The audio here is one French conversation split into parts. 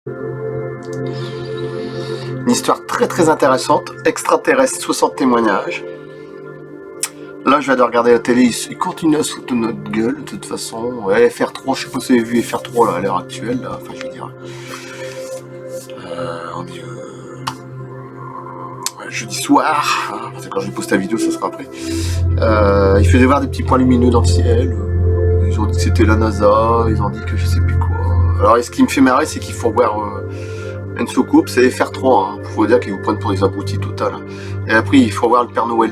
Une histoire très très intéressante, extraterrestre, 60 témoignages. Là, je viens de regarder la télé, ils continuent à se foutre de notre gueule, de toute façon. Ouais, FR3, je sais pas si vous avez vu FR3 là, à l'heure actuelle, là, enfin je veux dire. On dit jeudi soir, hein, parce que quand je poste la vidéo, ça sera après. Il faisait voir des petits points lumineux dans le ciel. Ils ont dit que c'était la NASA, ils ont dit que je sais plus quoi. Alors, ce qui me fait marrer, c'est qu'il faut voir une soucoupe, c'est FR3. Hein. Faut dire qu'ils vous prennent pour des abrutis total. Hein. Et après, il faut voir le Père Noël.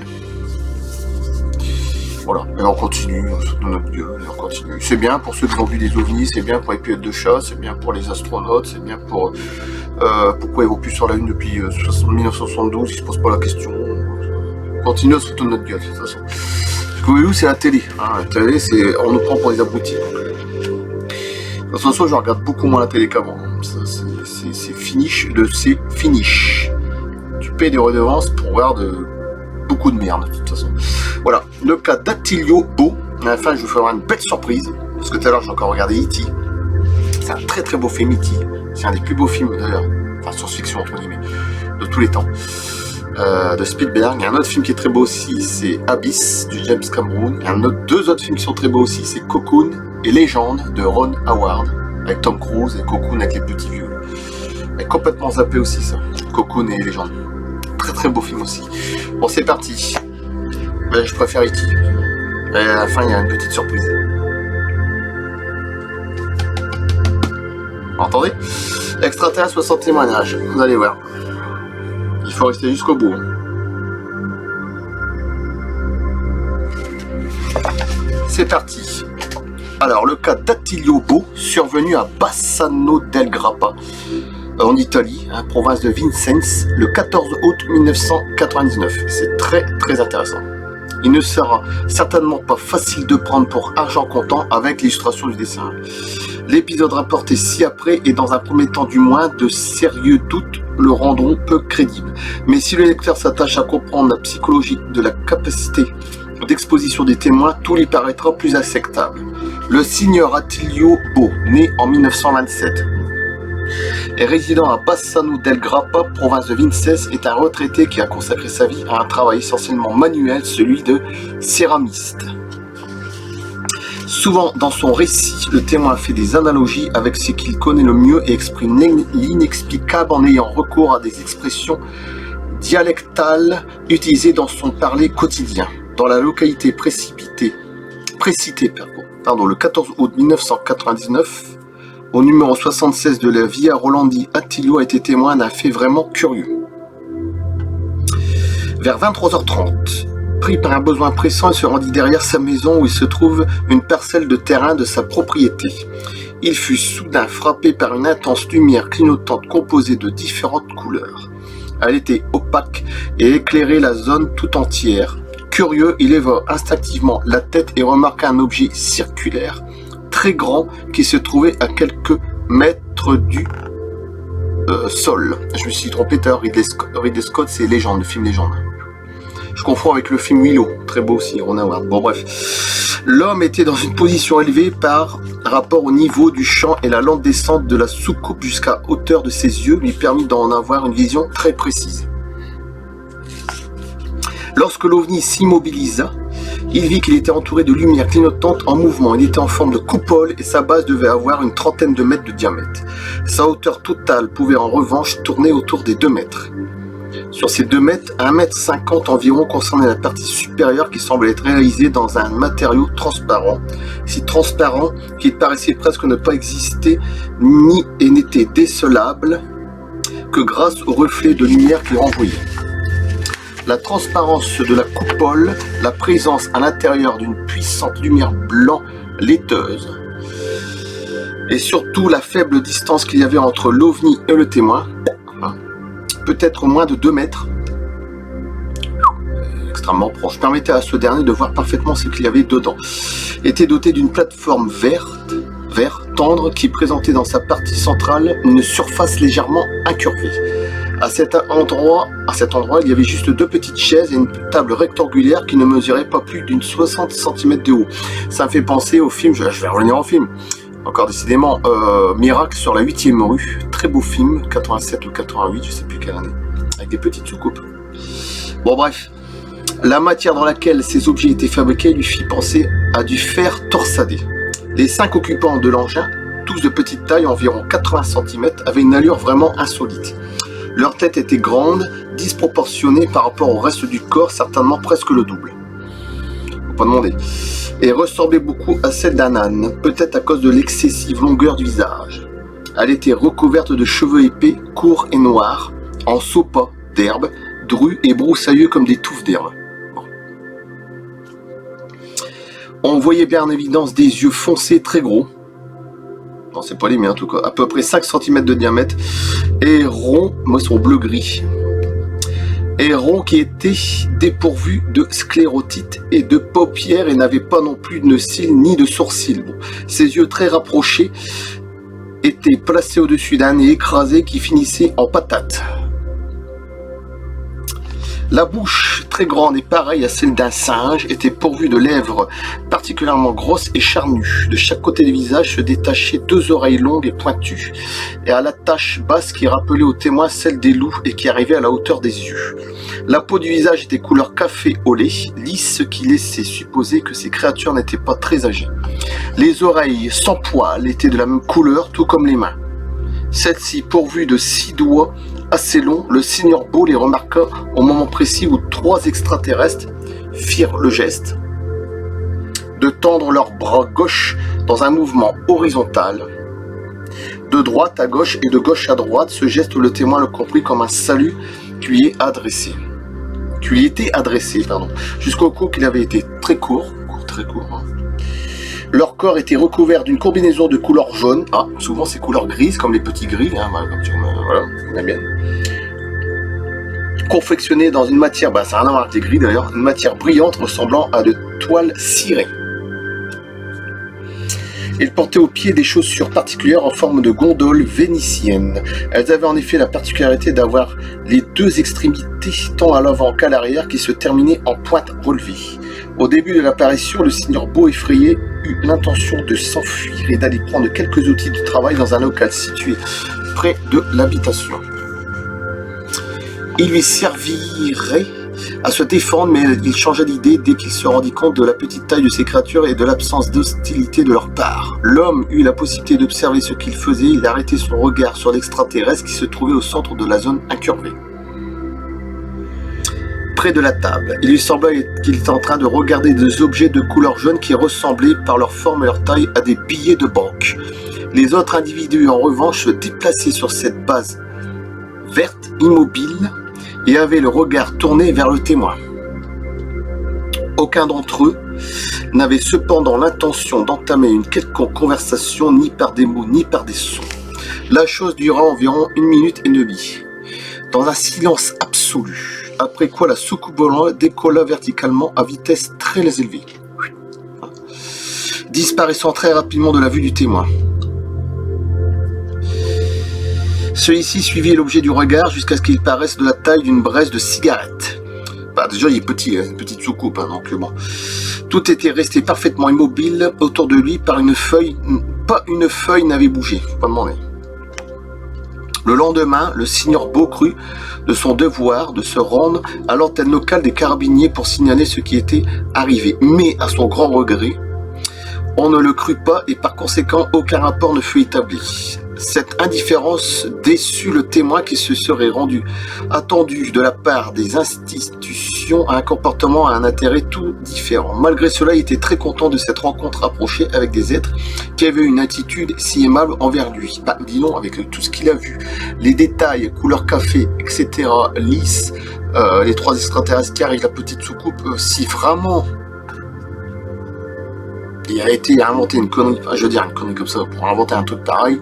Voilà, et on continue, on saute dans notre gueule, et on continue. C'est bien pour ceux qui ont vu des ovnis, c'est bien pour les pilotes de chasse, c'est bien pour les astronautes, c'est bien pour... pourquoi ils vont plus sur la Lune depuis 1972, ils se posent pas la question. On continue à se foutre de notre gueule, de toute façon. Ce que vous voyez, c'est la télé. Hein. La télé, on nous prend pour des abrutis. De toute façon, je regarde beaucoup moins la télé qu'avant. C'est finish de c'est finish. Tu payes des redevances pour voir beaucoup de merde, de toute façon. Voilà, le cas d'Attilio Beau. À la fin, je vous ferai une belle surprise. Parce que tout à l'heure, j'ai encore regardé E.T. C'est un très très beau film, E.T. C'est un des plus beaux films, d'ailleurs, enfin science-fiction, entre guillemets, de tous les temps. De Spielberg. Il y a un autre film qui est très beau aussi, c'est Abyss, du James Cameron. Il y a deux autres films qui sont très beaux aussi, c'est Cocoon et Légende, de Ron Howard, avec Tom Cruise, et Cocoon avec les petits vieux. Et complètement zappé aussi, ça. Cocoon et Légende. Très très beau film aussi. Bon, c'est parti. Ben, je préfère E.T. Et à la fin, il y a une petite surprise. Vous entendez? Extraterrestre, 60 témoignages. Vous allez voir. Il faut rester jusqu'au bout. C'est parti. Alors, le cas d'Attilio Beau, survenu à Bassano del Grappa, en Italie, hein, province de Vincennes, le 14 août 1999. C'est très très intéressant. Il ne sera certainement pas facile de prendre pour argent comptant avec l'illustration du dessin. L'épisode rapporté ci-après et dans un premier temps du moins, de sérieux doutes le rendront peu crédible. Mais si le lecteur s'attache à comprendre la psychologie de la capacité d'exposition des témoins, tout lui paraîtra plus acceptable. Le signor Attilio Beau, né en 1927, et résident à Bassano del Grappa, province de Vincennes, est un retraité qui a consacré sa vie à un travail essentiellement manuel, celui de céramiste. Souvent dans son récit, le témoin fait des analogies avec ce qu'il connaît le mieux et exprime l'inexplicable en ayant recours à des expressions dialectales utilisées dans son parler quotidien. Dans la localité précitée, le 14 août 1999, au numéro 76 de la Via Rolandi, Attilio a été témoin d'un fait vraiment curieux. Vers 23h30, pris par un besoin pressant, il se rendit derrière sa maison où il se trouve une parcelle de terrain de sa propriété. Il fut soudain frappé par une intense lumière clignotante composée de différentes couleurs. Elle était opaque et éclairait la zone tout entière. Curieux, il éleva instinctivement la tête et remarqua un objet circulaire très grand qui se trouvait à quelques mètres du sol. Je me suis trompé tout à l'heure, Ridley Scott, c'est Légende, le film Légende. Je confonds avec le film Willow, très beau aussi, Ron Howard. Bon bref, l'homme était dans une position élevée par rapport au niveau du champ et la lente descente de la soucoupe jusqu'à hauteur de ses yeux lui permit d'en avoir une vision très précise. Lorsque l'OVNI s'immobilisa, il vit qu'il était entouré de lumière clignotante en mouvement. Il était en forme de coupole et sa base devait avoir une trentaine de mètres de diamètre. Sa hauteur totale pouvait en revanche tourner autour des 2 mètres. Sur ces 2 mètres, 1,50 m environ concernait la partie supérieure qui semblait être réalisée dans un matériau transparent, si transparent qu'il paraissait presque ne pas exister ni et n'était décelable que grâce au reflet de lumière qu'il renvoyait. La transparence de la coupole, la présence à l'intérieur d'une puissante lumière blanc laiteuse, et surtout la faible distance qu'il y avait entre l'OVNI et le témoin, peut-être moins de 2 mètres, extrêmement proche, permettait à ce dernier de voir parfaitement ce qu'il y avait dedans. Était doté d'une plateforme vert tendre qui présentait dans sa partie centrale une surface légèrement incurvée. À cet endroit, il y avait juste 2 petites chaises et une table rectangulaire qui ne mesurait pas plus d'une 60 cm de haut. Ça me fait penser au film, je vais revenir au film, encore décidément, Miracle sur la 8e rue, très beau film, 87 ou 88, je sais plus quelle année, avec des petites soucoupes. Bon bref, la matière dans laquelle ces objets étaient fabriqués lui fit penser à du fer torsadé. Les 5 occupants de l'engin, tous de petite taille, environ 80 cm, avaient une allure vraiment insolite. Leur tête était grande, disproportionnée par rapport au reste du corps, certainement presque le double. Faut pas demander. Et ressemblait beaucoup à celle d'un âne, peut-être à cause de l'excessive longueur du visage. Elle était recouverte de cheveux épais, courts et noirs, en sopas d'herbe, drus et broussailleux comme des touffes d'herbe. Bon. On voyait bien en évidence des yeux foncés très gros. Non, c'est pas les miens en tout cas, à peu près 5 cm de diamètre, et ronds, moi ils sont bleu-gris, et ronds qui étaient dépourvus de sclérotites et de paupières et n'avaient pas non plus de cils ni de sourcils. Bon. Ses yeux très rapprochés étaient placés au-dessus d'un nez écrasé qui finissait en patate. La bouche, très grande et pareille à celle d'un singe, était pourvue de lèvres particulièrement grosses et charnues. De chaque côté du visage se détachaient 2 oreilles longues et pointues, et à la tache basse qui rappelait au témoin celle des loups et qui arrivait à la hauteur des yeux. La peau du visage était couleur café au lait, lisse, ce qui laissait supposer que ces créatures n'étaient pas très âgées. Les oreilles, sans poils, étaient de la même couleur, tout comme les mains. Celles-ci, pourvues de 6 doigts, assez long, le Seigneur Beau les remarqua au moment précis où 3 extraterrestres firent le geste de tendre leur bras gauche dans un mouvement horizontal, de droite à gauche et de gauche à droite. Ce geste, le témoin le comprit comme un salut qui lui était adressé, jusqu'au cou qu'il avait été très court. Hein. Leur corps était recouvert d'une combinaison de couleurs jaunes, souvent c'est couleurs grises, comme les petits gris, hein, voilà, on aime bien. Confectionnés dans une matière, ça n'a rien à voir avec les gris d'ailleurs, une matière brillante ressemblant à de toiles cirées. Ils portaient aux pieds des chaussures particulières en forme de gondoles vénitiennes. Elles avaient en effet la particularité d'avoir les 2 extrémités, tant à l'avant qu'à l'arrière, qui se terminaient en pointe relevée. Au début de l'apparition, le Seigneur Beau effrayé eut l'intention de s'enfuir et d'aller prendre quelques outils de travail dans un local situé près de l'habitation. Il lui servirait à se défendre, mais il changea d'idée dès qu'il se rendit compte de la petite taille de ces créatures et de l'absence d'hostilité de leur part. L'homme eut la possibilité d'observer ce qu'il faisait. Il arrêtait son regard sur l'extraterrestre qui se trouvait au centre de la zone incurvée, près de la table. Il lui semblait qu'il était en train de regarder des objets de couleur jaune qui ressemblaient par leur forme et leur taille à des billets de banque. Les autres individus, en revanche, se déplaçaient sur cette base verte, immobile, et avaient le regard tourné vers le témoin. Aucun d'entre eux n'avait cependant l'intention d'entamer une quelconque conversation, ni par des mots, ni par des sons. La chose dura environ 1 minute et demie, dans un silence absolu, après quoi la soucoupe volante décolla verticalement à vitesse très élevée, disparaissant très rapidement de la vue du témoin. Celui-ci suivit l'objet du regard jusqu'à ce qu'il paraisse de la taille d'une braise de cigarette. Déjà il est petit, une petite soucoupe, donc bon. Tout était resté parfaitement immobile autour de lui par une feuille. Pas une feuille n'avait bougé, faut pas demander. Le lendemain, le Seigneur Beau crut de son devoir de se rendre à l'antenne locale des carabiniers pour signaler ce qui était arrivé. Mais à son grand regret, on ne le crut pas et par conséquent aucun rapport ne fut établi. Cette indifférence déçut le témoin qui se serait rendu attendu de la part des institutions à un comportement, à un intérêt tout différent. Malgré cela, il était très content de cette rencontre approchée avec des êtres qui avaient une attitude si aimable envers lui. Disons, avec tout ce qu'il a vu, les détails, couleur café, etc., lisse, les 3 extraterrestres qui arrivent, la petite soucoupe, si vraiment il a été inventé une connerie, une connerie comme ça, pour inventer un truc pareil.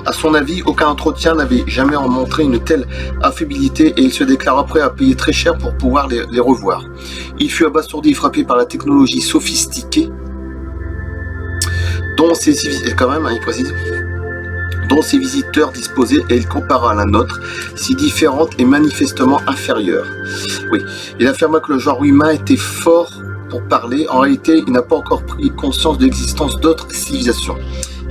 À son avis, aucun entretien n'avait jamais en montré une telle affabilité et il se déclara prêt à payer très cher pour pouvoir les revoir. Il fut abasourdi et frappé par la technologie sophistiquée dont ses visiteurs disposaient et il compara à la nôtre, si différente et manifestement inférieure. Oui, il affirma que le genre humain était fort pour parler. En réalité, il n'a pas encore pris conscience de l'existence d'autres civilisations.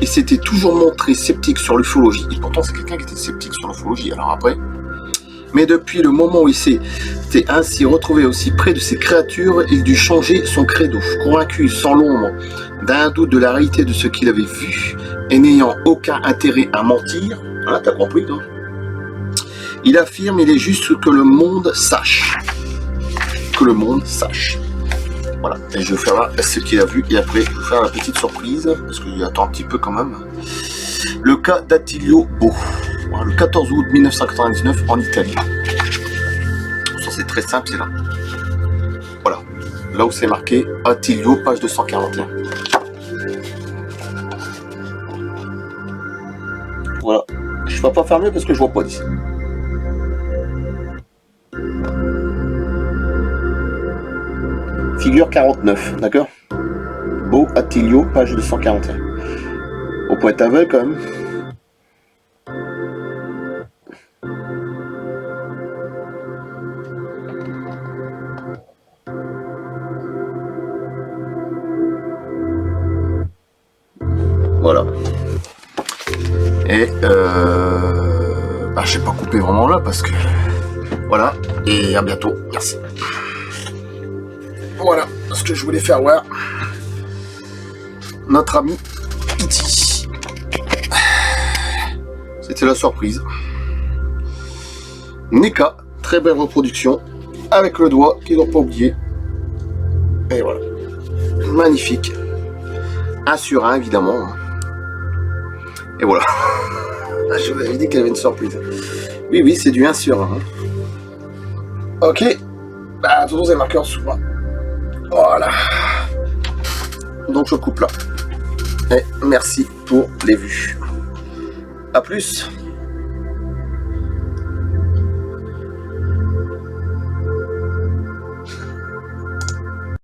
et s'était toujours montré sceptique sur l'ufologie. Et pourtant, c'est quelqu'un qui était sceptique sur l'ufologie. Alors après, mais depuis le moment où il s'était ainsi retrouvé aussi près de ces créatures, il dut changer son credo, convaincu sans l'ombre d'un doute de la réalité de ce qu'il avait vu et n'ayant aucun intérêt à mentir. Hein, t'as compris, toi? Il affirme, il est juste que le monde sache. Que le monde sache. Voilà, et je vais faire là ce qu'il a vu, et après je vais faire la petite surprise, parce qu'il attend un petit peu quand même. Le cas d'Attilio Beau, voilà, le 14 août 1999 en Italie. Ça c'est très simple, c'est là. Voilà, là où c'est marqué Attilio, page 241. Voilà, je ne vais pas faire mieux parce que je vois pas d'ici. Figure 49, d'accord? Beau Attilio, page 241. Au point aveugle quand même. Voilà. Et j'ai pas coupé vraiment là parce que voilà. Et à bientôt. Merci. Voilà ce que je voulais faire voir. Notre ami E.T. C'était la surprise. Neka, très belle reproduction. Avec le doigt, qu'ils n'ont pas oublié. Et voilà. Magnifique. 1 sur 1, évidemment. Et voilà. Je vous avais dit qu'il y avait une surprise. Oui, oui, c'est du 1 sur 1. Ok. Toujours des marqueurs souvent. Voilà. Donc je coupe là. Et merci pour les vues. A plus.